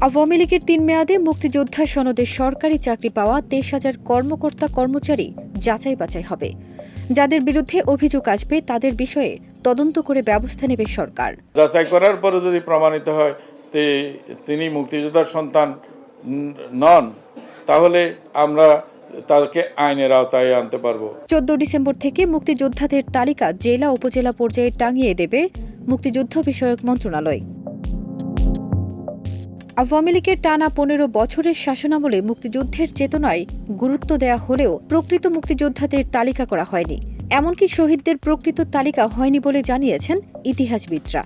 আওয়ামী লীগের ৩ মেয়াদে মুক্তিযোদ্ধা সনদে সরকারি চাকরি পাওয়া ২৩,০০০ কর্মকর্তা কর্মচারী যাচাই বাছাই হবে। যাদের বিরুদ্ধে অভিযোগ আসবে তাদের বিষয়ে তদন্ত করে ব্যবস্থা নেবে সরকার। যাচাই করার পরে যদি প্রমাণিত হয় তিনি মুক্তিযোদ্ধার সন্তান নন, তাহলে আমরা তাকে আইনের আওতায় আনতে পারবো। ১৪ ডিসেম্বর থেকে মুক্তিযোদ্ধাদের তালিকা জেলা উপজেলা পর্যায়ে টাঙিয়ে দেবে মুক্তিযুদ্ধ বিষয়ক মন্ত্রণালয়। আওয়ামী লীগের টানা ১৫ বছরের শাসনামলে মুক্তিযুদ্ধের চেতনায় গুরুত্ব দেয়া হলেও প্রকৃত মুক্তিযোদ্ধাদের তালিকা করা হয়নি। এমনকি শহীদদের প্রকৃত তালিকা হয়নি বলে জানিয়েছেন ইতিহাসবিদরা।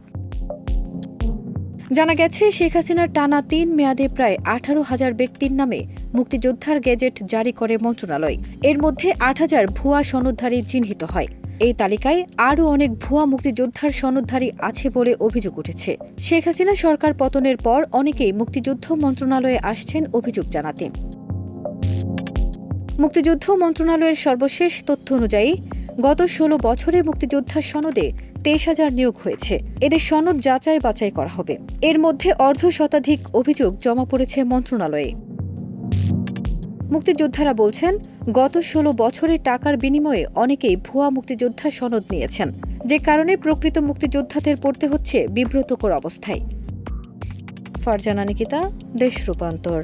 জানা গেছে, শেখ হাসিনার টানা ৩ মেয়াদে প্রায় ১৮,০০০ ব্যক্তির নামে মুক্তিযোদ্ধার গেজেট জারি করে মন্ত্রণালয়। এর মধ্যে ৮,০০০ ভুয়া সনদধারী চিহ্নিত হয়। এই তালিকায় আরও অনেক ভুয়া মুক্তিযোদ্ধার সনদধারী আছে বলে অভিযোগ উঠেছে। শেখ হাসিনা সরকার পতনের পর অনেকেই মুক্তিযুদ্ধ মন্ত্রণালয়ে আসছেন অভিযোগ জানাতে। মুক্তিযুদ্ধ মন্ত্রণালয়ের সর্বশেষ তথ্য অনুযায়ী গত ১৬ বছরে মুক্তিযোদ্ধা সনদে ২৩,০০০ নিয়োগ হয়েছে। এদের সনদ যাচাই বাছাই করা হবে। এর মধ্যে অর্ধশতাধিক অভিযোগ জমা পড়েছে মন্ত্রণালয়ে। মুক্তিযোদ্ধারা বলছেন, গত ১৬ বছরে টাকার বিনিময়ে অনেকেই ভুয়া মুক্তিযোদ্ধা সনদ নিয়েছেন, যে কারণে প্রকৃত মুক্তিযোদ্ধাদের পড়তে হচ্ছে বিব্রতকর অবস্থায়। ফারজানা নিকিতা, দেশ রূপান্তর।